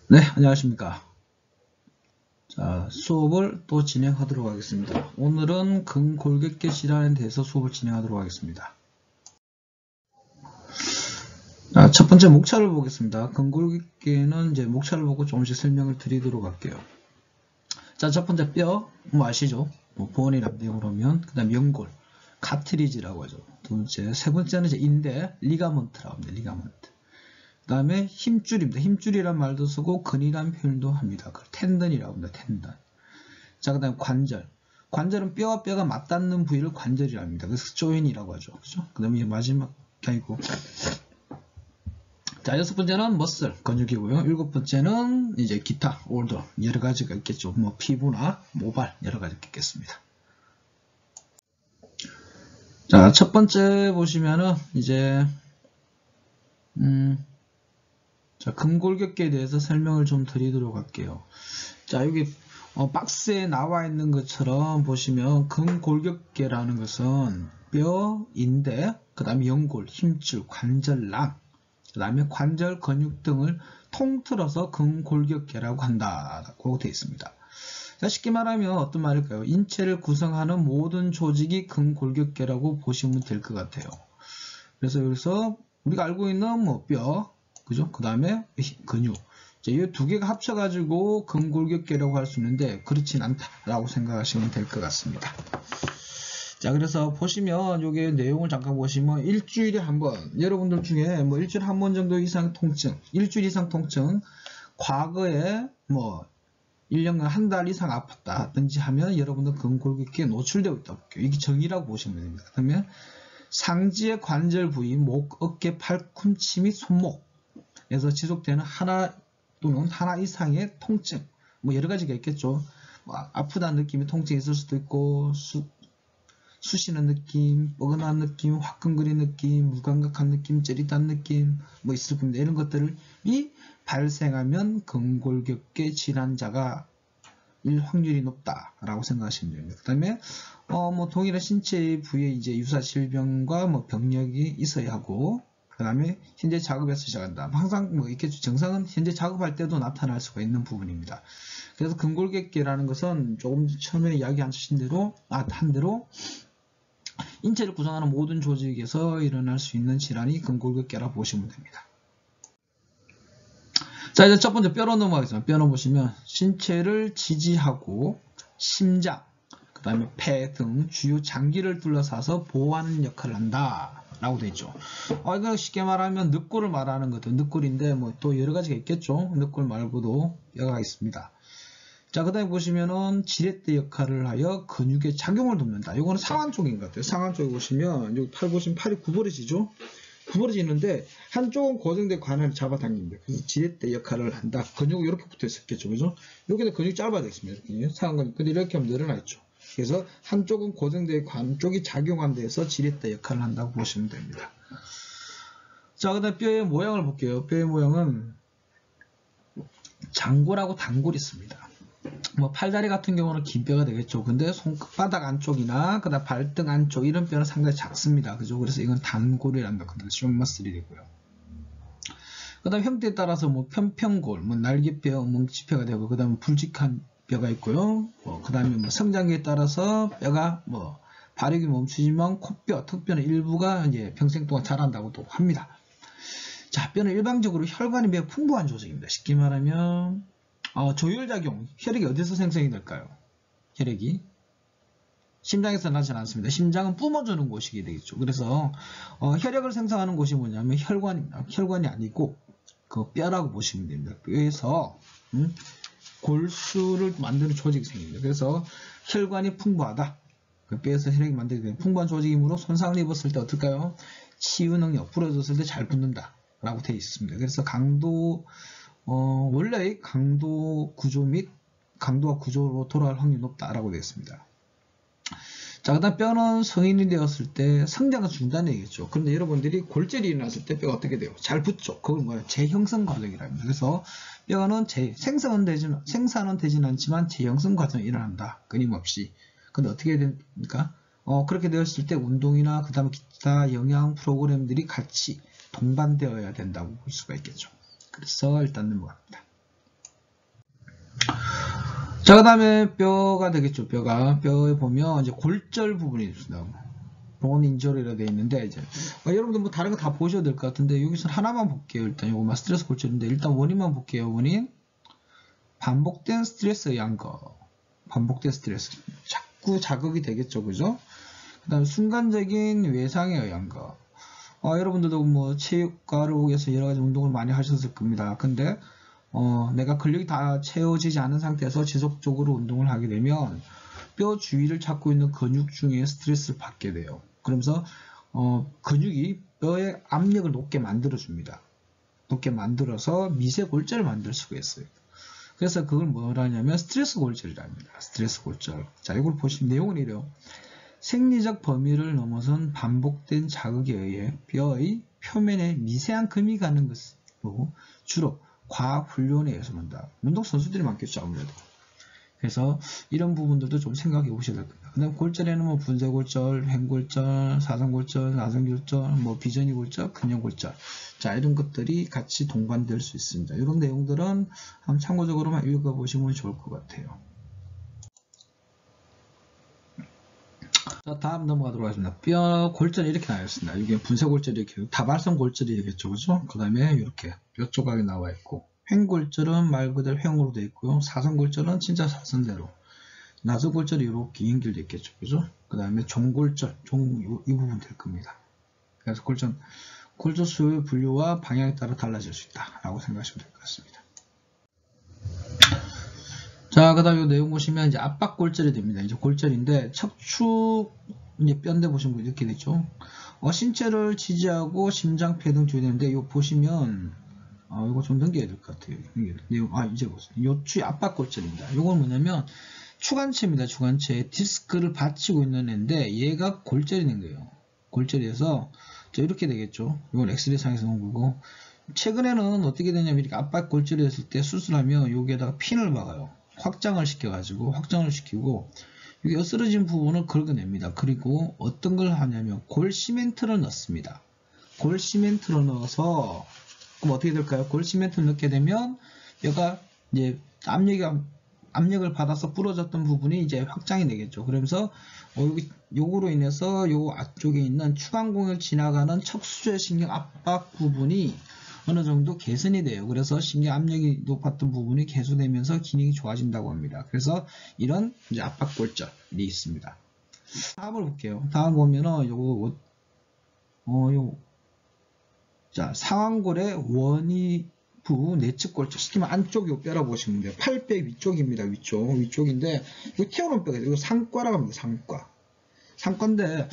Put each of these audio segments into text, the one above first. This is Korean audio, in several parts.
네, 안녕하십니까. 자, 수업을 또 진행하도록 하겠습니다. 오늘은 근골격계 질환에 대해서 수업을 진행하도록 하겠습니다. 자, 첫 번째 목차를 보겠습니다. 근골격계는 이제 목차를 보고 조금씩 설명을 드리도록 할게요. 자, 첫 번째 뼈, 뭐 아시죠? 뭐 보원이라고 그러면, 그 다음 연골, 카트리지라고 하죠. 두 번째, 세 번째는 이제 인대, 리가먼트라고 합니다. 리가먼트. 그 다음에 힘줄입니다. 힘줄이란 말도 쓰고 근이란 표현도 합니다. 그걸 텐던이라고 합니다. 텐던. 자, 그 다음에 관절. 관절은 뼈와 뼈가 맞닿는 부위를 관절이라고 합니다. 그래서 조인이라고 하죠. 그죠? 그 다음에 마지막 아니고. 자, 여섯 번째는 머슬, 근육이고요. 일곱 번째는 이제 기타, 올더, 여러 가지가 있겠죠. 뭐 피부나 모발, 여러 가지가 있겠습니다. 자, 첫 번째 보시면은 이제 자, 근골격계에 대해서 설명을 좀 드리도록 할게요. 자, 여기 박스에 나와 있는 것처럼 보시면 근골격계라는 것은 뼈, 인대, 그 다음에 연골, 힘줄, 관절낭, 그 다음에 관절, 근육 등을 통틀어서 근골격계라고 한다고 되어 있습니다. 자, 쉽게 말하면 어떤 말일까요? 인체를 구성하는 모든 조직이 근골격계라고 보시면 될 것 같아요. 그래서 여기서 우리가 알고 있는 뭐 뼈, 그죠? 그 다음에 근육. 이 두 개가 합쳐가지고 근골격계라고 할 수 있는데 그렇진 않다라고 생각하시면 될 것 같습니다. 자, 그래서 보시면 여기 내용을 잠깐 보시면 일주일에 한 번, 여러분들 중에 뭐 일주일에 한 번 정도 이상 통증, 일주일 이상 통증, 과거에 뭐 1년간 한 달 이상 아팠다든지 하면 여러분들 근골격계에 노출되어 있다고 볼게요. 이게 정의라고 보시면 됩니다. 그러면 상지의 관절 부위, 목, 어깨, 팔꿈치 및 손목에서 지속되는 하나 또는 하나 이상의 통증, 뭐 여러 가지가 있겠죠. 뭐 아프다는 느낌이 통증이 있을 수도 있고, 쑤시는 느낌, 뻐근한 느낌, 화끈거리는 느낌, 무감각한 느낌, 찌릿한 느낌, 뭐 있을 겁니다. 이런 것들이 발생하면 근골격계 질환자가 일 확률이 높다라고 생각하시면 됩니다. 그 다음에 뭐 동일한 신체 부위에 이제 유사 질병과 뭐 병력이 있어야 하고, 그 다음에 현재 작업에서 시작한다. 항상 뭐 이렇게 증상은 현재 작업할 때도 나타날 수가 있는 부분입니다. 그래서 근골격계라는 것은 조금 처음에 이야기하신 대로 한 대로 인체를 구성하는 모든 조직에서 일어날 수 있는 질환이 근골격계라고 보시면 됩니다. 자, 이제 첫 번째 뼈로 넘어가겠습니다. 뼈로 보시면 신체를 지지하고 심장, 그 다음에 폐 등 주요 장기를 둘러싸서 보호하는 역할을 한다 라고 되어 있죠. 이거 쉽게 말하면 늑골을 말하는 것도 늑골인데 뭐 또 여러 가지가 있겠죠. 늑골 말고도 뼈가 있습니다. 자, 그 다음에 보시면은 지렛대 역할을 하여 근육의 작용을 돕는다. 이거는 상완 쪽인 것 같아요. 상완 쪽에 보시면 여기 팔 보시면 팔이 구부러지죠. 구부러지는데 한쪽은 고정된 관을 잡아당깁니다. 그래서 지렛대 역할을 한다. 근육이 이렇게 붙어 있었겠죠, 그죠? 여기는 근육이 짧아져 있습니다. 이렇게 상완 근육. 근데 이렇게 하면 늘어나 있죠. 그래서 한쪽은 고정된 관 쪽이 작용한 데에서 지렛대 역할을 한다고 보시면 됩니다. 자, 그다음 뼈의 모양을 볼게요. 뼈의 모양은 장골하고 단골이 있습니다. 뭐 팔다리 같은 경우는 긴 뼈가 되겠죠. 근데 손바닥 안쪽이나 그다음 발등 안쪽 이런 뼈는 상당히 작습니다. 그죠? 그래서 이건 단골이란다. 근데 쇼머슬이 되고요. 그다음 형태에 따라서 뭐 편평골, 뭐 날개뼈, 뭉치뼈가 되고 그다음 굵직한 뼈가 있고요. 그다음에 뭐 성장기에 따라서 뼈가 뭐 발육이 멈추지만 콧뼈, 턱뼈는 일부가 이제 평생 동안 자란다고도 합니다. 자, 뼈는 일반적으로 혈관이 매우 풍부한 조직입니다. 쉽게 말하면 조율작용, 혈액이 어디서 생성이 될까요? 혈액이 심장에서 나지는 않습니다. 심장은 뿜어주는 곳이 되겠죠. 그래서 혈액을 생성하는 곳이 뭐냐면 혈관이 아니고 그 뼈라고 보시면 됩니다. 뼈에서 골수를 만드는 조직이 생깁니다. 그래서 혈관이 풍부하다. 그 뼈에서 혈액이 만들게 되는 풍부한 조직이므로 손상을 입었을 때 어떨까요? 치유 능력, 부러졌을 때 잘 붙는다 라고 되어 있습니다. 그래서 원래의 강도 구조 및 강도와 구조로 돌아갈 확률이 높다라고 되어 있습니다. 자, 그 다음 뼈는 성인이 되었을 때 성장은 중단이 되겠죠. 그런데 여러분들이 골절이 일어났을 때 뼈가 어떻게 돼요? 잘 붙죠. 그걸 뭐예요? 재형성 과정이라고 합니다. 그래서 뼈는 생산은 되진 않지만 재형성 과정이 일어난다. 끊임없이. 근데 어떻게 됩니까? 그렇게 되었을 때 운동이나 그 다음에 기타 영양 프로그램들이 같이 동반되어야 된다고 볼 수가 있겠죠. 그래서 일단 넘어갑니다. 자, 그 다음에 뼈가 되겠죠. 뼈에 보면 이제 골절 부분이 있습니다. 본 인절이라 되어 있는데, 이제 여러분들 뭐 다른 거 다 보셔도 될 것 같은데, 여기서 하나만 볼게요. 일단 요거 스트레스 골절인데, 일단 원인만 볼게요. 원인 반복된 스트레스에 의한 거. 반복된 스트레스. 자꾸 자극이 되겠죠. 그죠? 그 다음에 순간적인 외상에 의한 거. 여러분들도 뭐 체육과를 위해서 여러 가지 운동을 많이 하셨을 겁니다. 근데 내가 근력이 다 채워지지 않은 상태에서 지속적으로 운동을 하게 되면 뼈 주위를 찾고 있는 근육 중에 스트레스를 받게 돼요. 그러면서 근육이 뼈의 압력을 높게 만들어줍니다. 높게 만들어서 미세 골절을 만들 수가 있어요. 그래서 그걸 뭐라 하냐면 스트레스 골절이랍니다. 스트레스 골절. 자, 이걸 보시면 내용은 이래요. 생리적 범위를 넘어선 반복된 자극에 의해 뼈의 표면에 미세한 금이 가는 것으로 주로 과훈련에 의해서 한다. 운동선수들이 많겠죠, 아무래도. 그래서 이런 부분들도 좀 생각해 보셔야 될 겁니다. 그 다음 골절에는 뭐 분쇄골절, 횡골절, 사선골절, 나선골절, 뭐 비전이골절, 근형골절. 자, 이런 것들이 같이 동반될 수 있습니다. 이런 내용들은 한번 참고적으로만 읽어보시면 좋을 것 같아요. 자, 다음 넘어가도록 하겠습니다. 뼈 골절이 이렇게 나왔습니다. 이게 분쇄골절이 이렇게, 다발성 골절이 되겠죠, 그죠? 그 다음에 이렇게 뼈 조각이 나와 있고, 횡골절은 말 그대로 횡으로 되어 있고요. 사선골절은 진짜 사선대로. 나선골절이 이렇게 연결되어 있겠죠, 그죠? 그 다음에 종골절, 이 부분 될 겁니다. 그래서 골절 수의 분류와 방향에 따라 달라질 수 있다라고 생각하시면 될 것 같습니다. 자, 그 다음 이 내용 보시면 이제 압박골절이 됩니다. 이제 골절인데 척추 이제 뼈인데 보시면 이렇게 되죠. 신체를 지지하고 심장폐 등 조여되는데 이거 보시면 이거 좀 넘겨야 될 것 같아요. 내용 이제 보세요. 요추 압박골절입니다. 이건 뭐냐면 추간체입니다. 추간체 디스크를 받치고 있는 애인데 얘가 골절이 된 거예요. 골절이 돼서 이렇게 되겠죠. 이건 엑스레이 상에서 온 거고, 최근에는 어떻게 되냐면 이렇게 압박골절이 됐을 때 수술하면 여기에다가 핀을 박아요. 확장을 시키고 여기 으스러진 부분을 긁어냅니다. 그리고 어떤 걸 하냐면 골시멘트를 넣습니다. 골시멘트를 넣어서 그럼 어떻게 될까요? 골시멘트를 넣게 되면 얘가 이제 압력을 받아서 부러졌던 부분이 이제 확장이 되겠죠. 그러면서 요거로 인해서 요 앞쪽에 있는 추간공을 지나가는 척수좌 신경 압박 부분이 어느 정도 개선이 돼요. 그래서 신경 압력이 높았던 부분이 개선되면서 기능이 좋아진다고 합니다. 그래서 이런 이제 압박골절이 있습니다. 다음을 볼게요. 다음 보면은 자, 상완골의 원위부 내측골절, 시키면 안쪽 요 뼈라고 보시면 돼요. 팔뼈 위쪽입니다. 위쪽인데 이거 튀어나온 뼈가 이거 상과라고 합니다. 상과인데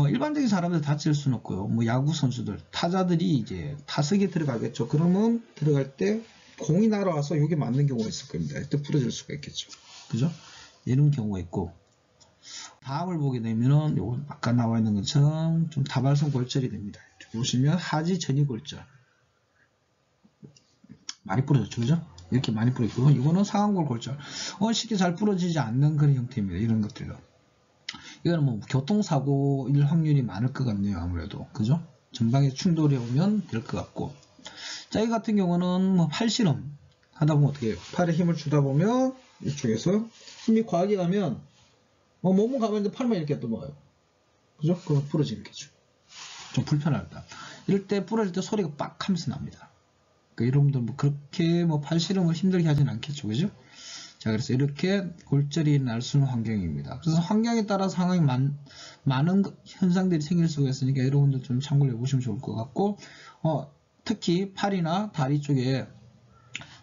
일반적인 사람들 다칠 수는 없고요. 뭐 야구 선수들, 타자들이 이제 타석에 들어가겠죠. 그러면 들어갈 때 공이 날아와서 여기 맞는 경우가 있을 겁니다. 이때 부러질 수가 있겠죠. 그죠? 이런 경우가 있고, 다음을 보게 되면은 요거 아까 나와 있는 것처럼 좀 다발성 골절이 됩니다. 보시면 하지 전이골절 많이 부러졌죠, 그죠? 이렇게 많이 부러지고, 이거는 상완골 골절, 쉽게 잘 부러지지 않는 그런 형태입니다. 이런 것들은. 이거는 뭐 교통사고일 확률이 많을 것 같네요, 아무래도. 그죠? 전방에 충돌이 오면 될 것 같고. 자, 이 같은 경우는 뭐 팔실험 하다 보면 어떻게 해요? 팔에 힘을 주다 보면 이쪽에서 힘이 과하게 가면 몸은 가만히 팔만 이렇게 넘어가요. 그죠? 그럼 부러지는 거죠. 좀 불편하다. 이럴 때 부러질 때 소리가 빡 하면서 납니다. 그러니까 여러분들 뭐 그렇게 팔실험을 힘들게 하진 않겠죠, 그죠? 자, 그래서 이렇게 골절이 날 수 있는 환경입니다. 그래서 환경에 따라 상당히 많은 현상들이 생길 수가 있으니까 여러분들 좀 참고를 해보시면 좋을 것 같고, 특히 팔이나 다리 쪽에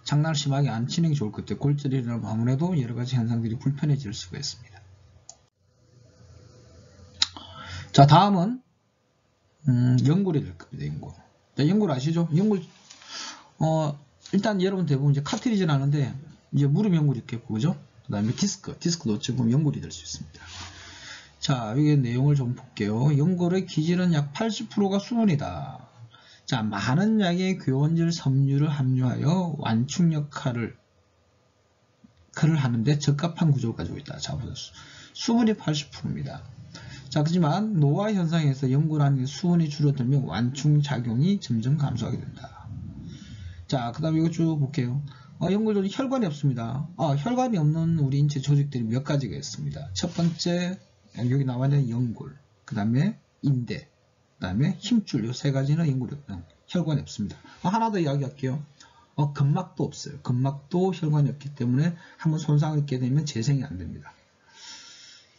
장난을 심하게 안 치는 게 좋을 것 같아요. 골절이 일어나면 아무래도 여러 가지 현상들이 불편해질 수가 있습니다. 자, 다음은 연골이 될 겁니다. 연골. 자, 연골 아시죠? 연골 일단 여러분 대부분 이제 카트리지는 하는데 이제 무릎 연골이 있겠고, 그죠? 그 다음에 디스크 놓치고 보면 연골이 될 수 있습니다. 자, 여기 내용을 좀 볼게요. 연골의 기질은 약 80%가 수분이다. 자, 많은 양의 교원질 섬유를 함유하여 완충 역할을 하는데 적합한 구조를 가지고 있다. 자, 수분이 80%입니다. 자, 그렇지만 노화 현상에서 연골 안에 수분이 줄어들면 완충 작용이 점점 감소하게 된다. 자, 그 다음에 이거 쭉 볼게요. 연골 조직 혈관이 없습니다. 혈관이 없는 우리 인체 조직들이 몇 가지가 있습니다. 첫 번째, 여기 나와 있는 연골, 그 다음에 인대, 그 다음에 힘줄, 이 세 가지는 연골이 없는, 혈관이 없습니다. 하나 더 이야기할게요. 근막도 없어요. 근막도 혈관이 없기 때문에 한번 손상을 입게 되면 재생이 안 됩니다.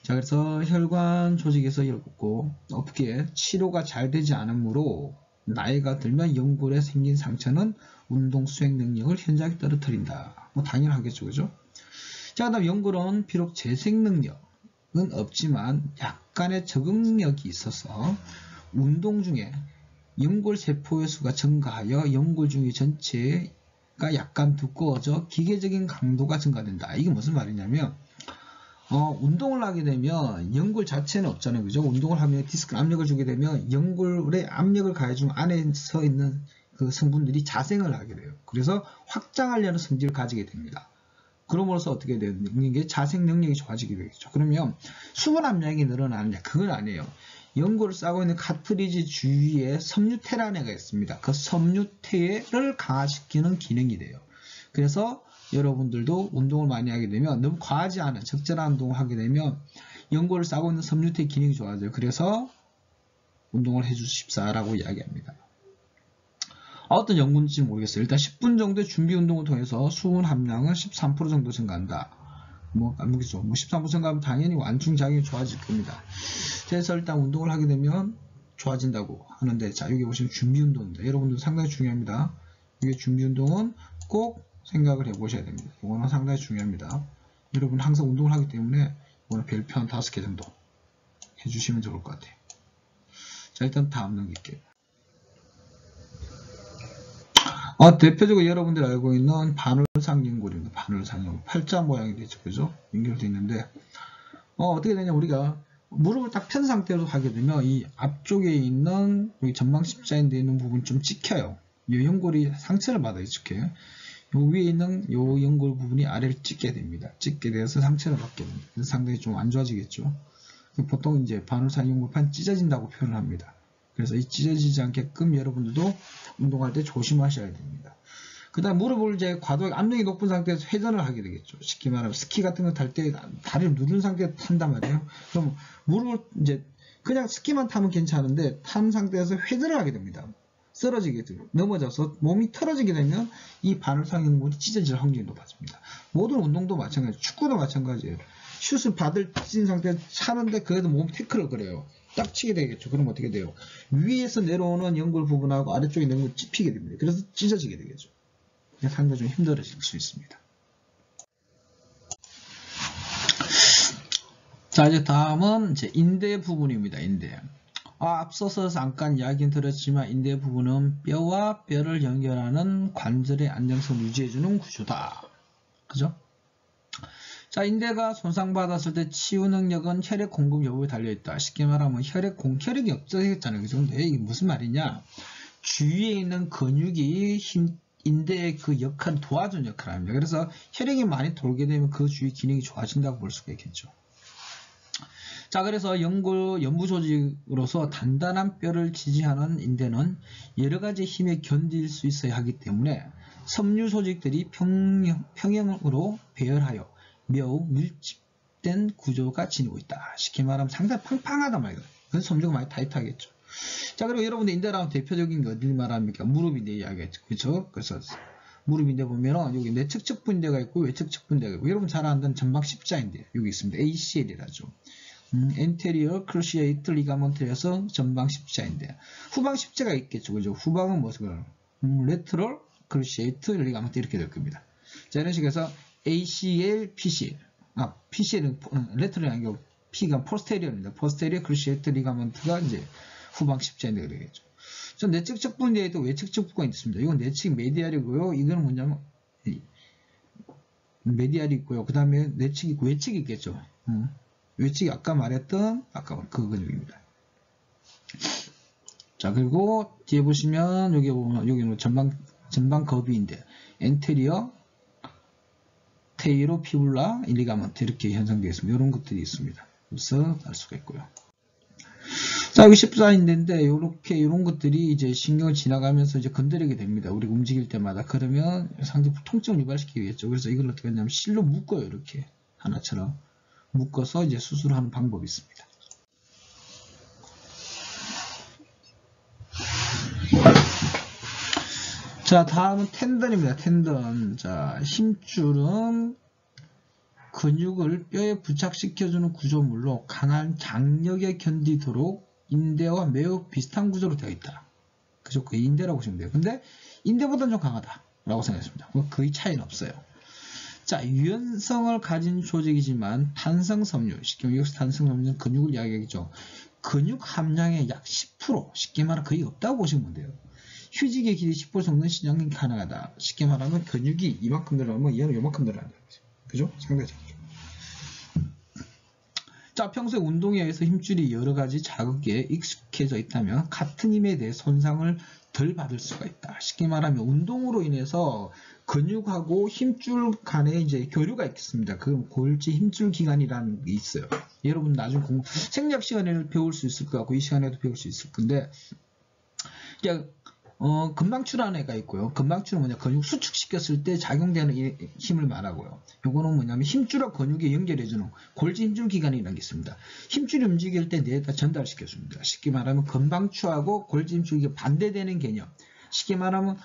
자, 그래서 혈관 조직에서 없게 치료가 잘 되지 않으므로 나이가 들면 연골에 생긴 상처는 운동 수행 능력을 현저하게 떨어뜨린다. 당연하겠죠, 그죠? 자, 그 다음 연골은 비록 재생 능력은 없지만 약간의 적응력이 있어서 운동 중에 연골 세포의 수가 증가하여 연골 주위 전체가 약간 두꺼워져 기계적인 강도가 증가된다. 이게 무슨 말이냐면 운동을 하게 되면 연골 자체는 없잖아요, 그죠? 운동을 하면 디스크 압력을 주게 되면 연골에 압력을 가해주는 안에 서 있는 그 성분들이 자생을 하게 돼요. 그래서 확장하려는 성질을 가지게 됩니다. 그럼으로써 어떻게 되는 게 자생 능력이 좋아지게 되겠죠. 그러면 수분 압력이 늘어나느냐? 그건 아니에요. 연골을 싸고 있는 카트리지 주위에 섬유테라네가 있습니다. 그 섬유테를 강화시키는 기능이 돼요. 그래서 여러분들도 운동을 많이 하게 되면 너무 과하지 않은 적절한 운동을 하게 되면 연골을 싸고 있는 섬유테 기능이 좋아져요. 그래서 운동을 해주십사라고 이야기합니다. 어떤 연구인지 모르겠어요. 일단 10분 정도의 준비 운동을 통해서 수분 함량은 13% 정도 증가한다. 아니겠죠. 13% 증가하면 당연히 완충작용이 좋아질 겁니다. 그래서 일단 운동을 하게 되면 좋아진다고 하는데, 자, 여기 보시면 준비 운동입니다. 여러분들 상당히 중요합니다. 이게 준비 운동은 꼭 생각을 해보셔야 됩니다. 이거는 상당히 중요합니다. 여러분 항상 운동을 하기 때문에 오늘 별표 한 5개 정도 해주시면 좋을 것 같아요. 자, 일단 다음 넘길게요. 대표적으로 여러분들이 알고 있는 바늘상 연골입니다. 바늘상 연골. 팔자 모양이 되죠. 그죠? 연결되어 있는데, 어떻게 되냐, 우리가 무릎을 딱 편 상태로 하게 되면 이 앞쪽에 있는 여기 전방 십자인대에 있는 부분이 좀 찍혀요. 이 연골이 상처를 받아요. 이렇게. 요 위에 있는 요 연골 부분이 아래를 찍게 됩니다. 찍게 돼서 상처를 받게 됩니다. 그래서 상당히 좀 안 좋아지겠죠. 보통 이제 바늘상 연골판 찢어진다고 표현을 합니다. 그래서 이 찢어지지 않게끔 여러분들도 운동할 때 조심하셔야 됩니다. 그 다음 무릎을 이제 과도하게 압력이 높은 상태에서 회전을 하게 되겠죠. 쉽게 말하면 스키 같은 거 탈 때 다리를 누른 상태에서 탄단 말이에요. 그럼 무릎을 이제 그냥 스키만 타면 괜찮은데 탄 상태에서 회전을 하게 됩니다. 쓰러지게 되고 넘어져서 몸이 틀어지게 되면 이 바늘상 연골이 찢어질 확률이 높아집니다. 모든 운동도 마찬가지예요. 축구도 마찬가지예요. 슛을 받을 찢은 상태에서 차는데 그래도 몸 태클을 그래요. 딱 치게 되겠죠. 그럼 어떻게 돼요? 위에서 내려오는 연골 부분하고 아래쪽에 있는 걸 찝히게 됩니다. 그래서 찢어지게 되겠죠. 상당히 좀 힘들어질 수 있습니다. 자, 이제 다음은 이제 인대 부분입니다. 인대. 앞서서 잠깐 이야기는 드렸지만 인대 부분은 뼈와 뼈를 연결하는 관절의 안정성을 유지해주는 구조다. 그죠? 자, 인대가 손상받았을 때 치유 능력은 혈액 공급 여부에 달려있다. 쉽게 말하면 혈액이 없어졌잖아요. 그죠? 근데 이게 무슨 말이냐? 주위에 있는 근육이 인대의 그 도와주는 역할을 합니다. 그래서 혈액이 많이 돌게 되면 그 주위 기능이 좋아진다고 볼 수가 있겠죠. 자, 그래서 연부 조직으로서 단단한 뼈를 지지하는 인대는 여러가지 힘에 견딜 수 있어야 하기 때문에 섬유 조직들이 평형으로 배열하여 매우 밀집된 구조가 지니고 있다. 쉽게 말하면 상당히 팡팡하단 말이에요. 그래서 섬유가 많이 타이트하겠죠. 자, 그리고 여러분들 인대라면 대표적인 게 어딜 말합니까? 무릎인대 이야기했죠. 그렇죠? 그래서 무릎인대 보면은 여기 내측측부인대가 있고 외측측부인대가 있고, 여러분 잘 아는 전방 십자인대 여기 있습니다. ACL이라죠. Anterior Cruciate Ligament에서 전방 십자인대. 후방 십자가 있겠죠. 그죠? 후방은 무엇을 Lateral Cruciate Ligament 이렇게 될 겁니다. 자, 이런 식에서 ACL, PCL. PCL은 Lateral이 아니고 P가 Posterior입니다. Posterior Cruciate Ligament가 이제 후방 십자인대가 되겠죠. 전 내측측부인대에도 외측측부가 있습니다. 이건 내측 메디알이고요. 이거는 뭐냐면 메디알이 있고요. 그 다음에 내측이 있고 외측이 있겠죠. 외측이 아까 말했던 그 근육입니다. 자, 그리고 뒤에 보시면 여기 보면 여기는 전방 거비인데 엔테리어 테이로 피블라 리가먼트 이렇게 형성되어 있습니다. 이런 것들이 있습니다. 그래서 알 수가 있고요. 자, 여기 14인데인데, 요렇게, 이런 것들이 이제 신경을 지나가면서 이제 건드리게 됩니다. 우리가 움직일 때마다. 그러면 상대 통증을 유발시키겠죠. 그래서 이걸 어떻게 하냐면, 실로 묶어요. 이렇게. 하나처럼. 묶어서 이제 수술하는 방법이 있습니다. 자, 다음은 텐던입니다. 텐던. 자, 힘줄은 근육을 뼈에 부착시켜주는 구조물로 강한 장력에 견디도록 인대와 매우 비슷한 구조로 되어 있다. 그죠? 그 인대라고 보시면 돼요. 근데 인대보다는 좀 강하다라고 생각했습니다. 거의 차이는 없어요. 자, 유연성을 가진 조직이지만 탄성섬유, 쉽게 말하면 여기서 탄성섬유는 근육을 이야기하겠죠. 근육 함량의 약 10%, 쉽게 말하면 거의 없다고 보시면 돼요. 휴직의 길이 10% 정도는 신장이 가능하다. 쉽게 말하면 근육이 이만큼 늘어나면 얘는 요만큼 늘어난다. 그죠? 상당히 작죠. 자, 평소에 운동에 의해서 힘줄이 여러 가지 자극에 익숙해져 있다면 같은 힘에 대해 손상을 덜 받을 수가 있다. 쉽게 말하면 운동으로 인해서 근육하고 힘줄 간에 이제 교류가 있겠습니다. 그 골지 힘줄 기관이라는 게 있어요. 여러분 나중에 생리학 시간에는 배울 수 있을 것 같고 이 시간에도 배울 수 있을 건데, 금방추라는 애가 있고요. 금방추는 뭐냐, 근육 수축시켰을 때 작용되는 힘을 말하고요. 요거는 뭐냐면 힘줄과 근육에 연결해주는 골지 힘줄 기관이라는 게 있습니다. 힘줄이 움직일 때 뇌에다 전달시켜줍니다. 쉽게 말하면 금방추하고 골지 힘줄 기관 반대되는 개념. 쉽게 말하면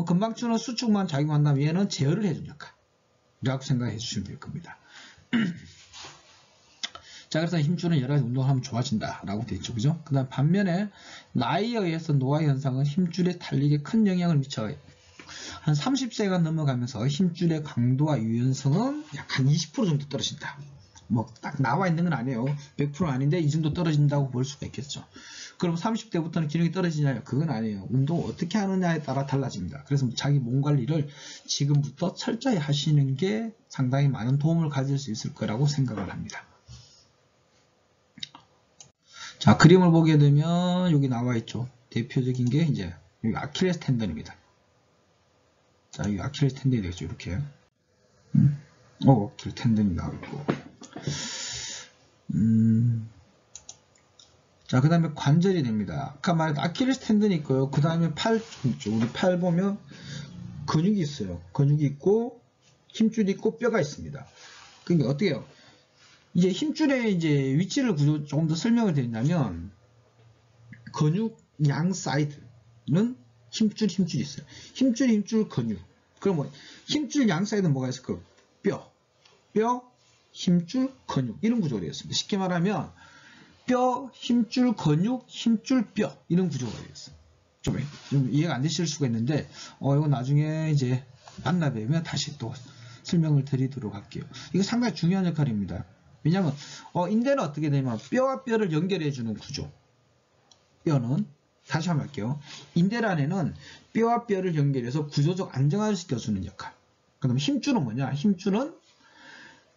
금방추는 수축만 작용한다면 얘는 제어를 해주는 역할이라고 생각해 주시면 될 겁니다. 자, 그래서 힘줄은 여러 가지 운동을 하면 좋아진다라고 되어 있죠. 그죠? 그 다음 반면에 나이에 의해서 노화 현상은 힘줄의 탄력에 큰 영향을 미쳐요. 한 30세가 넘어가면서 힘줄의 강도와 유연성은 약 한 20% 정도 떨어진다. 뭐 딱 나와 있는 건 아니에요. 100% 아닌데 이 정도 떨어진다고 볼 수가 있겠죠. 그럼 30대부터는 기능이 떨어지냐요? 그건 아니에요. 운동을 어떻게 하느냐에 따라 달라집니다. 그래서 자기 몸 관리를 지금부터 철저히 하시는 게 상당히 많은 도움을 가질 수 있을 거라고 생각을 합니다. 자, 그림을 보게 되면 여기 나와 있죠. 대표적인 게 이제 여기 아킬레스 텐던입니다. 자, 여기 아킬레스 텐던이 되겠죠. 이렇게. 아킬레스 텐던이 나와 있고. 자, 그 다음에 관절이 됩니다. 아까 말했던 아킬레스 텐던이 있고요. 그 다음에 팔 있죠. 우리 팔 보면 근육이 있어요. 근육이 있고 힘줄이 있고 뼈가 있습니다. 그러니까 어떻게 해요? 이제 힘줄의 이제 위치를 조금 더 설명을 드린다면, 근육 양 사이드는 힘줄이 있어요. 힘줄, 근육. 그럼 뭐, 힘줄 양 사이드는 뭐가 있을까요? 뼈, 힘줄, 근육. 이런 구조가 되었습니다. 쉽게 말하면, 뼈, 힘줄, 근육, 힘줄, 뼈. 이런 구조가 되었어요. 좀 이해가 안 되실 수가 있는데, 이거 나중에 이제 만나 뵈면 다시 또 설명을 드리도록 할게요. 이거 상당히 중요한 역할입니다. 왜냐하면 인대는 어떻게 되냐면 뼈와 뼈를 연결해주는 구조. 뼈는 다시 한번 할게요. 인대란에는 뼈와 뼈를 연결해서 구조적 안정화를 시켜주는 역할. 그 다음에 힘줄은 뭐냐? 힘줄은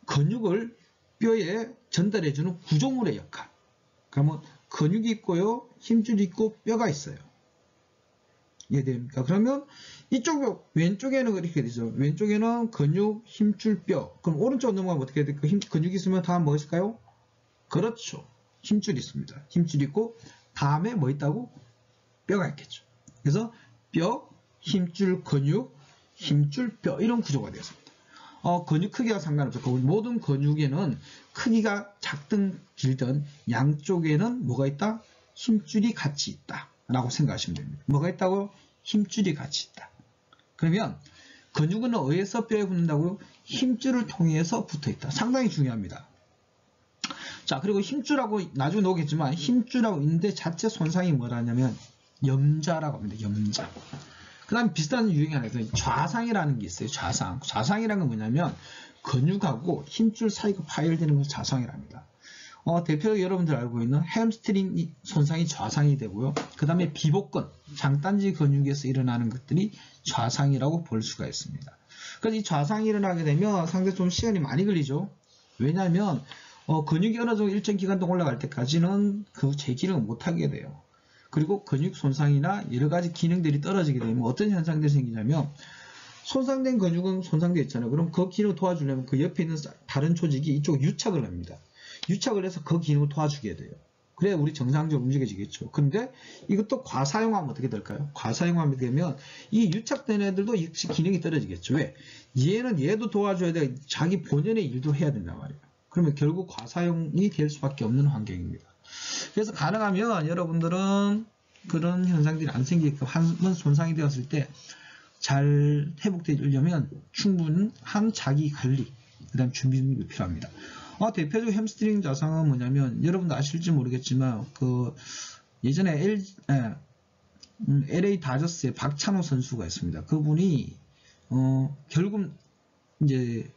근육을 뼈에 전달해주는 구조물의 역할. 그러면 근육이 있고요, 힘줄이 있고 뼈가 있어요. 이해됩니까? 그러면 이쪽 왼쪽에는 이렇게 되죠. 왼쪽에는 근육, 힘줄, 뼈. 그럼 오른쪽 넘어가면 어떻게 될까요? 근육이 있으면 다음 뭐 있을까요? 그렇죠. 힘줄이 있습니다. 힘줄이 있고 다음에 뭐 있다고? 뼈가 있겠죠. 그래서 뼈, 힘줄, 근육, 힘줄, 뼈 이런 구조가 되었습니다. 근육 크기와 상관없죠. 모든 근육에는 크기가 작든 길든 양쪽에는 뭐가 있다? 힘줄이 같이 있다. 라고 생각하시면 됩니다. 뭐가 있다고요? 힘줄이 같이 있다. 그러면 근육은 어디에서 뼈에 붙는다고요? 힘줄을 통해서 붙어 있다. 상당히 중요합니다. 자, 그리고 힘줄하고 나중에 나오겠지만 힘줄하고 인대 자체 손상이 뭐라냐면 염자라고 합니다. 염자. 그 다음에 비슷한 유형이 하나 있어요. 좌상이라는 게 있어요. 좌상. 좌상이라는 건 뭐냐면 근육하고 힘줄 사이가 파열되는 것을 좌상이랍니다. 대표적으로 여러분들 알고 있는 햄스트링 손상이 좌상이 되고요. 그 다음에 비복근, 장단지 근육에서 일어나는 것들이 좌상이라고 볼 수가 있습니다. 그래서 이 좌상이 일어나게 되면 상당히 좀 시간이 많이 걸리죠. 왜냐하면 근육이 어느 정도 일정 기간 동안 올라갈 때까지는 그 재기능을 못하게 돼요. 그리고 근육 손상이나 여러 가지 기능들이 떨어지게 되면 어떤 현상들이 생기냐면 손상된 근육은 손상되어 있잖아요. 그럼 그 기능을 도와주려면 그 옆에 있는 다른 조직이 이쪽 유착을 합니다. 유착을 해서 그 기능을 도와주게 돼요. 그래야 우리 정상적으로 움직여지겠죠. 근데 이것도 과사용하면 어떻게 될까요? 과사용하게 되면 이 유착된 애들도 역시 기능이 떨어지겠죠. 왜? 얘는 얘도 도와줘야 돼. 자기 본연의 일도 해야 된단 말이에요. 그러면 결국 과사용이 될 수밖에 없는 환경입니다. 그래서 가능하면 여러분들은 그런 현상들이 안 생기게끔 한번 손상이 되었을 때 잘 회복되려면 충분한 자기 관리, 그 다음 준비가 필요합니다. 대표적 햄스트링 자상은 뭐냐면 여러분도 아실지 모르겠지만 그 예전에 LA 다저스의 박찬호 선수가 있습니다. 그분이 결국 이제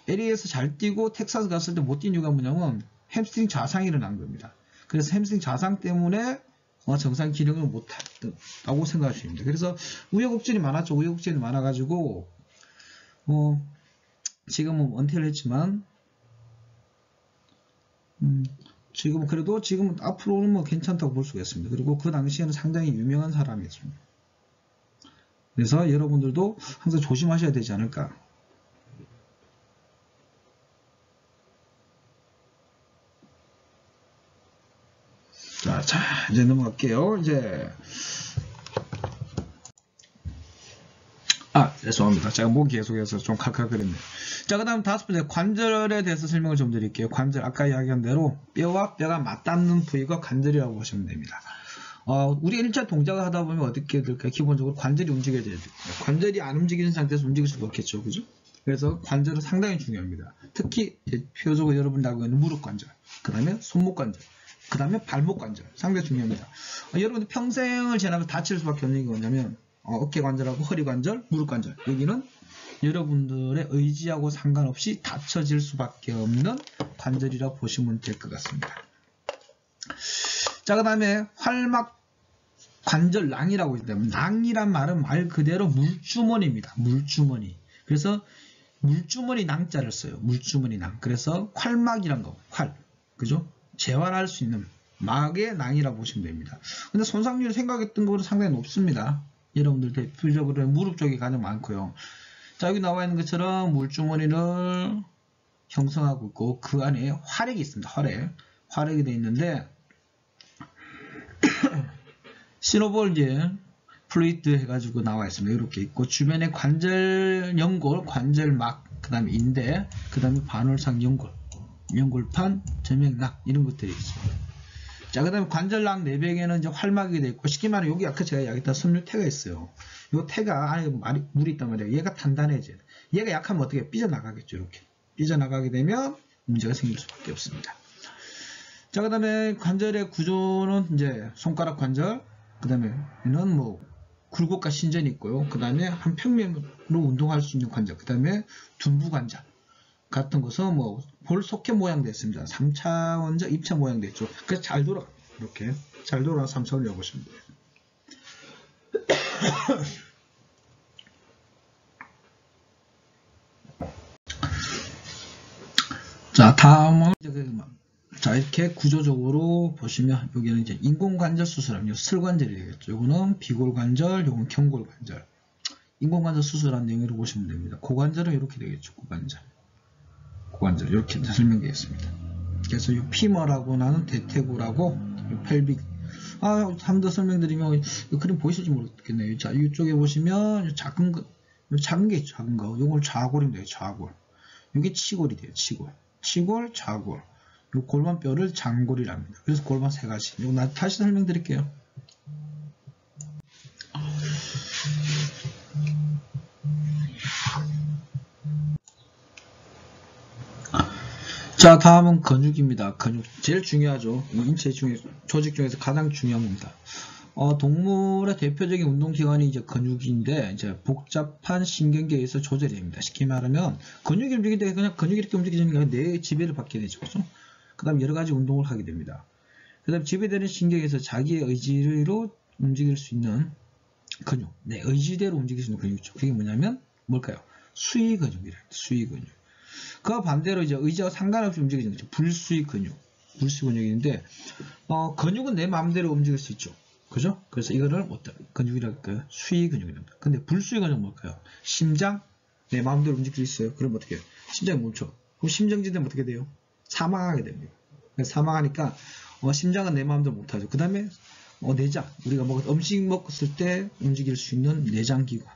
LA에서 잘 뛰고 텍사스 갔을 때 못 뛴 이유가 뭐냐면 햄스트링 자상이 일어난 겁니다. 그래서 햄스트링 자상 때문에 정상 기능을 못했다고 생각하십니다. 그래서 우여곡절이 많았죠. 우여곡절이 많아가지고 지금은 은퇴를 했지만 지금은 그래도 지금은 앞으로는 뭐 괜찮다고 볼 수가 있습니다. 그리고 그 당시에는 상당히 유명한 사람이었습니다. 그래서 여러분들도 항상 조심하셔야 되지 않을까. 자, 이제 넘어갈게요. 죄송합니다. 제가 목이 계속해서 좀 칼칼거렸네요. 자, 그 다음 다섯 번째 관절에 대해서 설명을 좀 드릴게요. 관절, 아까 이야기한 대로 뼈와 뼈가 맞닿는 부위가 관절이라고 보시면 됩니다. 우리 일자 동작을 하다 보면 어떻게 될까요? 기본적으로 관절이 움직여야 돼요. 관절이 안 움직이는 상태에서 움직일 수가 없겠죠. 그죠? 그래서 관절은 상당히 중요합니다. 특히 대표적으로 여러분이 알고 있는 무릎 관절, 그 다음에 손목 관절, 그 다음에 발목 관절 상당히 중요합니다. 여러분들 평생을 지나면서 다칠 수밖에 없는 게 뭐냐면 어깨 관절하고 허리 관절, 무릎 관절, 여기는 여러분들의 의지하고 상관없이 다쳐질 수밖에 없는 관절이라고 보시면 될 것 같습니다. 자, 그 다음에 활막 관절낭이라고 있는데, 낭이란 말은 말 그대로 물주머니입니다. 물주머니. 그래서 물주머니 낭자를 써요. 물주머니 낭. 그래서 활막이란 거, 그죠? 재활할 수 있는 막의 낭이라고 보시면 됩니다. 근데 손상률이 생각했던 것보다 상당히 높습니다. 여러분들 대표적으로 무릎 쪽이 가장 많고요. 자, 여기 나와 있는 것처럼 물주머니를 형성하고 있고 그 안에 활액이 있습니다. 활액이 되어 있는데 시노볼 플루이드 해가지고 나와 있습니다. 이렇게 있고 주변에 관절 연골, 관절막, 그 다음에 인대, 그 다음에 반월상 연골, 연골판, 점액락 이런 것들이 있습니다. 자, 그 다음에 관절락 내벽에는 이제 활막이 되어 있고, 쉽게 말하면 여기 아까 제가 이야기했던 섬유태가 있어요. 이 태가 안에 물이 있단 말이에요. 얘가 단단해져요. 얘가 약하면 어떻게 삐져나가겠죠. 이렇게 삐져나가게 되면 문제가 생길 수밖에 없습니다. 자, 그 다음에 관절의 구조는 이제 손가락 관절, 그 다음에 얘는 뭐 굴곡과 신전이 있고요. 그 다음에 한 평면으로 운동할 수 있는 관절, 그 다음에 둔부 관절 같은 것은 뭐 볼 소켓 모양 됐습니다. 3차원적 입체 모양 됐죠. 그래서 잘 돌아, 이렇게 잘 돌아서 3차원을 여보시면 돼요. 자, 다음은 자, 이렇게 구조적으로 보시면 여기는 이제 인공관절 수술하면 슬관절이 되겠죠. 요거는 비골관절, 요건 경골관절. 인공관절 수술한 내용으로 보시면 됩니다. 고관절은 이렇게 되겠죠. 고관절 이렇게 설명되어 있습니다. 그래서 이 피머라고 나는 대퇴구라고 펠빅. 한 더 설명드리면 이 그림 보이실지 모르겠네요. 자, 이쪽에 보시면 작은 게 있죠. 작은 거. 요걸 좌골이면 돼요. 좌골. 이게 치골이 돼요. 치골, 좌골. 요 골반뼈를 장골이랍니다. 그래서 골반 세 가지. 이거 다시 설명드릴게요. 자, 다음은 근육입니다. 근육 제일 중요하죠. 인체 조직 중에서 가장 중요한 겁니다. 동물의 대표적인 운동기관이 이제 근육인데 이제 복잡한 신경계에 의해서 조절이 됩니다. 쉽게 말하면 근육이 움직일 때 그냥 근육이 이렇게 움직이는 게 뇌의 지배를 받게 되죠. 그렇죠? 그 다음 여러 가지 운동을 하게 됩니다. 그 다음 지배되는 신경에서 자기의 의지로 움직일 수 있는 근육, 내 의지대로 움직일 수 있는 근육이죠. 그게 뭐냐면 뭘까요? 수위 근육이랍니다. 수위 근육. 그와 반대로 이제 의지와 상관없이 움직이는 거죠. 불수위 근육인데 근육은 내 마음대로 움직일 수 있죠. 그죠? 그래서 이거를 어떤 근육이라고 할까요? 수위 근육입니다. 근데 불수위 근육은 뭘까요? 심장, 내 마음대로 움직일 수 있어요. 그럼 어떻게 해요? 심장이 멈춰. 그럼 심정지되면 어떻게 돼요? 사망하게 됩니다. 사망하니까 심장은 내 마음대로 못하죠. 그 다음에 내장, 우리가 음식 먹었을 때 움직일 수 있는 내장기관,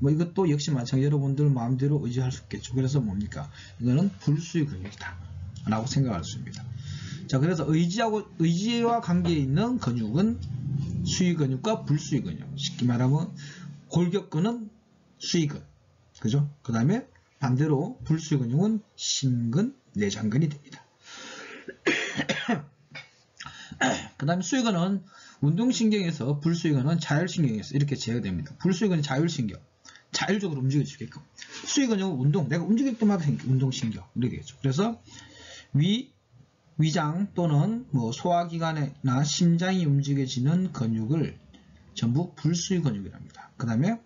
이것도 역시 마찬가지 여러분들 마음대로 의지할 수 있겠죠. 그래서 뭡니까? 이거는 불수의 근육이다 라고 생각할 수 있습니다. 자, 그래서 의지와 관계에 있는 근육은 수의 근육과 불수의 근육. 쉽게 말하면 골격근은 수의근, 그죠? 그 다음에 반대로 불수의 근육은 심근, 내장근이 됩니다. 그 다음에 수의근은 운동신경에서, 불수의근은 자율신경에서 이렇게 제어됩니다. 불수의근은 자율신경, 자율적으로 움직여주게끔. 수의근은 운동, 내가 움직일 때마다 운동신경 이렇게 되죠. 그래서 위장 또는 소화기관이나 심장이 움직여지는 근육을 전부 불수의 근육이랍니다. 그 다음에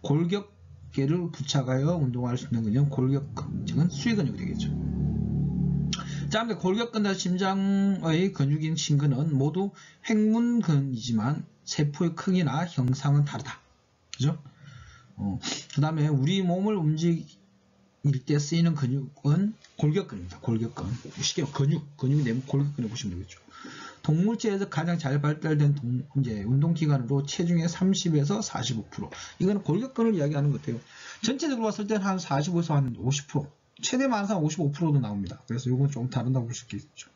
골격계를 부착하여 운동할 수 있는 근육은 골격근, 즉은 수의 근육이 되겠죠. 자, 근데 골격근과 심장의 근육인 심근은 모두 횡문근이지만 세포의 크기나 형상은 다르다. 그죠? 그 다음에 우리 몸을 움직일 때 쓰이는 근육은 골격근입니다. 골격근. 쉽게 근육이 내면 골격근을 보시면 되겠죠. 동물체에서 가장 잘 발달된 운동기관으로 체중의 30에서 45%. 이거는 골격근을 이야기하는 것 같아요. 전체적으로 봤을 때는 한 45에서 한 50%. 최대 많아서 55%도 나옵니다. 그래서 이건 조금 다르다고 볼 수 있겠죠.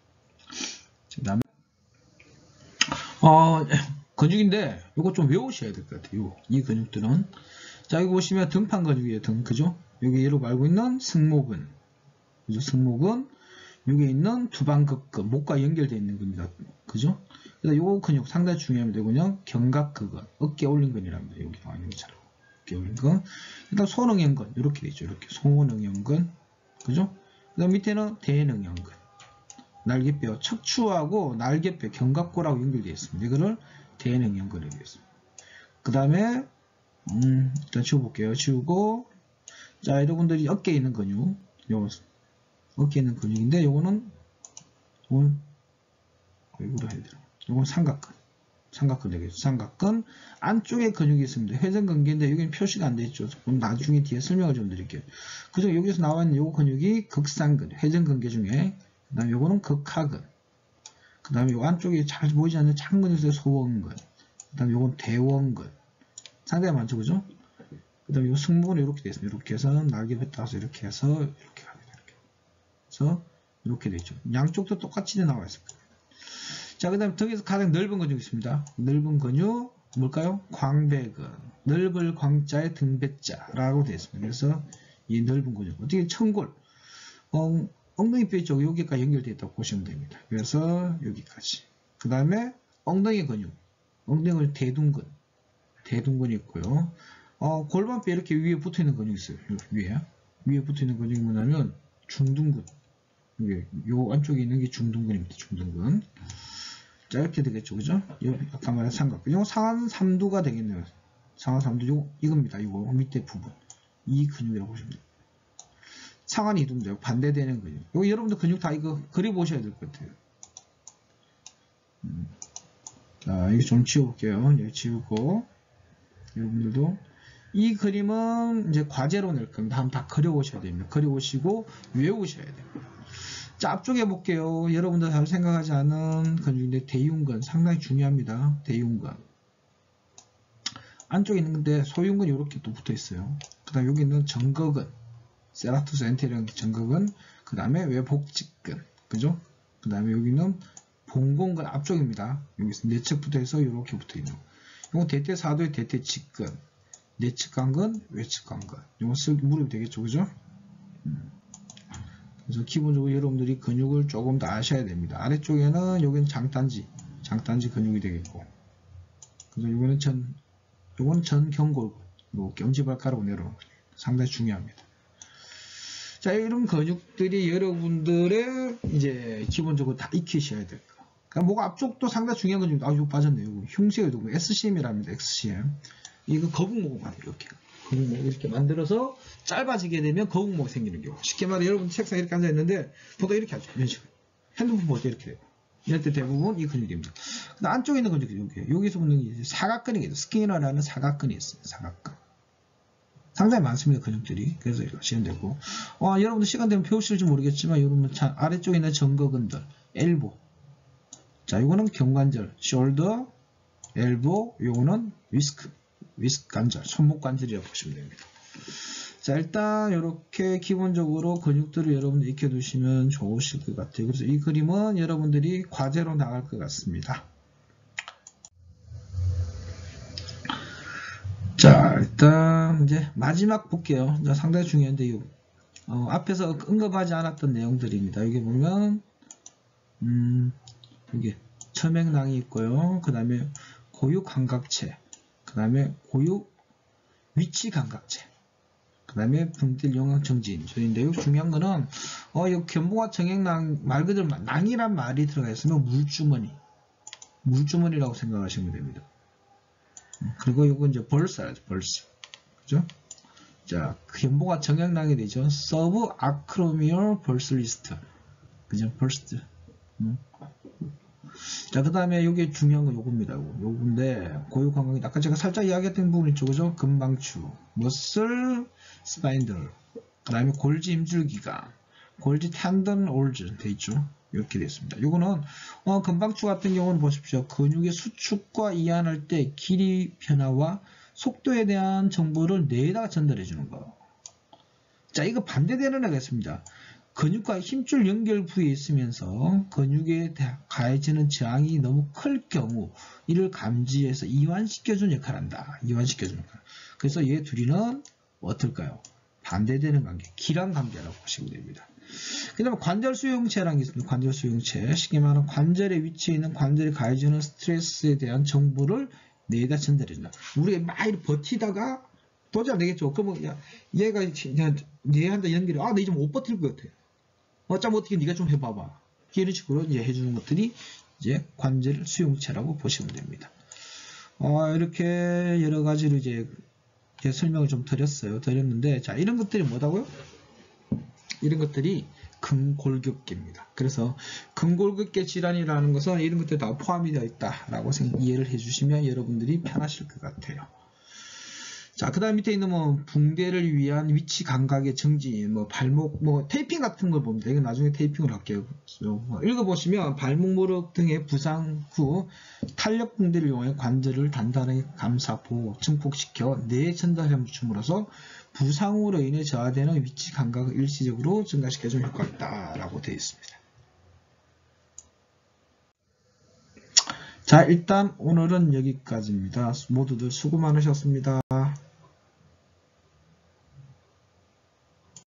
그 다음에, 근육인데, 이거 좀 외우셔야 될 것 같아요. 이 근육들은. 자, 여기 보시면 등판 근육이에요. 그죠? 여기 얘로 말고 있는 승모근. 그죠? 승모근. 여기 있는 두방극근. 목과 연결되어 있는 근육이다. 그죠? 그래서 요 근육 상당히 중요합니다. 이거는 견갑근근. 어깨 올린 근이랍니다. 여기처럼. 어깨 올린 근. 일단 손응연근. 이렇게 되죠. 이렇게. 손응연근. 그죠? 그 다음 밑에는 대능연근. 날개뼈. 척추하고 날개뼈, 견갑골하고 연결되어 있습니다. 이거를 대능연근이라고 했습니다. 그 다음에, 일단 지워볼게요. 지우고, 자, 여러분들이 어깨에 있는 근육. 어깨에 있는 근육인데, 요거는 삼각근. 삼각근 되겠죠. 삼각근. 안쪽에 근육이 있습니다. 회전근개인데, 여기는 표시가 안 되어 있죠. 나중에 뒤에 설명을 좀 드릴게요. 그래서 여기서 나와 있는 요 근육이 극상근, 회전근개 중에, 그 다음에 요거는 극하근. 그 다음에 요 안쪽에 잘 보이지 않는 작은 근육에서 소원근. 그 다음에 요건 대원근. 상당히 많죠, 그죠? 그 다음에 요 승모근이 이렇게 되어 있습니다. 이렇게 해서 날개뼈 따서 이렇게 해서 이렇게 갑니다. 이렇게. 그래서 이렇게 되죠. 양쪽도 똑같이 나와 있습니다. 자, 그 다음에 등에서 가장 넓은 근육이 있습니다. 넓은 근육, 뭘까요? 광배근. 넓을 광자에 등배자라고 되어 있습니다. 그래서 이 넓은 근육. 어떻게 청골. 엉덩이 뼈 있죠? 여기까지 연결되어 있다고 보시면 됩니다. 그래서 여기까지. 그 다음에 엉덩이 근육. 엉덩이 대둔근. 대둔근이 있고요. 골반뼈 이렇게 위에 붙어 있는 근육이 있어요. 위에 붙어 있는 근육이 뭐냐면 중둔근. 요 안쪽에 있는 게 중둔근입니다. 중둔근. 자, 이렇게 되겠죠. 그죠? 아까 말한 삼각근. 이거 상한 3두가 되겠네요. 상한 3두. 이겁니다. 이거 밑에 부분. 이 근육이라고 보시면 돼요. 상한 2두입니다. 반대되는 근육. 이거 여러분들 근육 다 이거 그려보셔야 될 것 같아요. 자, 이거 좀 지워볼게요. 여기 지우고. 여러분들도. 이 그림은 이제 과제로 낼 겁니다. 한번 다 그려보셔야 됩니다. 그려보시고 외우셔야 됩니다. 자, 앞쪽에 볼게요. 여러분들 잘 생각하지 않은 근육인데 대흉근 상당히 중요합니다. 대흉근 안쪽에 있는 건데 소흉근이 이렇게 또 붙어 있어요. 그 다음에 여기 있는 정거근, 세라투스 엔테리언 정거근, 그 다음에 외복직근, 그죠? 그 다음에 여기는 봉공근 앞쪽입니다. 여기서 내측부터 해서 이렇게 붙어 있는 거. 이건 대퇴사도의 대퇴직근, 내측관근, 외측관근. 이거 무릎이 되겠죠, 그죠? 그래서 기본적으로 여러분들이 근육을 조금 더 아셔야 됩니다. 아래쪽에는 여기는 장단지 근육이 되겠고, 그래서 요거는 전경골, 엄지발가락 내로 상당히 중요합니다. 자, 이런 근육들이 여러분들의 이제 기본적으로 다 익히셔야 돼요. 그러니까 목 앞쪽도 상당히 중요한 근육입니다. 이거 빠졌네요. 흉쇄의 SCM이랍니다. SCM. 이거 거북목으로 가요. 이렇게. 거북목 이렇게 만들어서 짧아지게 되면 거북목이 생기는 경우. 쉽게 말해 여러분 책상에 이렇게 앉아있는데 보통 이렇게 하죠. 이런 식으로. 핸드폰 볼 때 이렇게 돼요. 이럴 때 대부분 이 근육입니다. 근데 안쪽에 있는 근육이 여기서 붙는 사각근이겠죠. 스키너라는 사각근이 있어요. 사각근. 상당히 많습니다. 근육들이. 그래서 이거 하시면 되고. 여러분들 시간 되면 배우실지 모르겠지만 여러분 아래쪽에 있는 정거근들, 엘보. 자, 이거는 경관절, shoulder, elbow, 요거는 wrist 관절, 손목 관절이라고 보시면 됩니다. 자, 일단 이렇게 기본적으로 근육들을 여러분들 익혀두시면 좋으실 것 같아요. 그래서 이 그림은 여러분들이 과제로 나갈 것 같습니다. 자, 일단 이제 마지막 볼게요. 상당히 중요한데 이 앞에서 언급하지 않았던 내용들입니다. 여기 보면 이게 첨액낭이 있고요. 그 다음에 고유감각체, 그 다음에 고유 위치감각체, 그 다음에 분필 영양 정지인인데요. 중요한 거는 이 견봉화 정액낭 말 그대로 낭이란 말이 들어가 있으면 물주머니라고 생각하시면 됩니다. 그리고 이건 이제 벌스라죠, 벌스. 그죠? 자, 견봉화 정액낭이 되죠. 서브 아크로미얼 벌스 리스트. 그죠? 벌스. 자, 그 다음에 이게 중요한 건 요겁니다. 요건데, 고유관광이, 아까 제가 살짝 이야기했던 부분 있죠. 그죠? 금방추, 머슬, 스파인들, 그 다음에 골지 힘줄기가, 골지 텐던 올즈 돼 있죠. 이렇게 되었습니다. 요거는, 금방추 같은 경우는 보십시오. 근육의 수축과 이완할 때 길이 변화와 속도에 대한 정보를 뇌에다가 전달해 주는 거. 자, 이거 반대되는 애가 있습니다. 근육과 힘줄 연결 부위에 있으면서 근육에 가해지는 저항이 너무 클 경우 이를 감지해서 이완시켜주는 역할을 한다. 이완시켜주는 역할. 그래서 얘 둘이는 어떨까요? 반대되는 관계, 기란 관계라고 보시면 됩니다. 그 다음에 관절 수용체라는 게 있습니다. 관절 수용체. 쉽게 말하면 관절의 위치에 있는 관절에 가해지는 스트레스에 대한 정보를 뇌에다 전달해준다. 우리가 막 이렇게 버티다가 도저히 안 되겠죠. 그러면 야, 얘가 그냥 얘한테 연결해. 아, 나 이제 못 버틸 것 같아. 어떻게 네가 좀 해봐봐. 이런 식으로 이제 해주는 것들이 이제 관절 수용체라고 보시면 됩니다. 이렇게 여러 가지로 이제 설명을 좀 드렸는데, 자, 이런 것들이 뭐다고요? 이런 것들이 근골격계입니다. 그래서 근골격계 질환이라는 것은 이런 것들이 다 포함이 되어 있다라고 이해를 해주시면 여러분들이 편하실 것 같아요. 자, 그 다음 밑에 있는 붕대를 위한 위치 감각의 정지, 발목, 테이핑 같은 걸 봅니다. 이건 나중에 테이핑을 할게요. 읽어보시면 발목 무릎 등의 부상 후 탄력 붕대를 이용해 관절을 단단하게 감싸 보호, 증폭시켜 뇌에 전달함으로써 부상으로 인해 저하되는 위치 감각을 일시적으로 증가시켜주는 효과가 있다라고 되어 있습니다. 자, 일단 오늘은 여기까지입니다. 모두들 수고 많으셨습니다.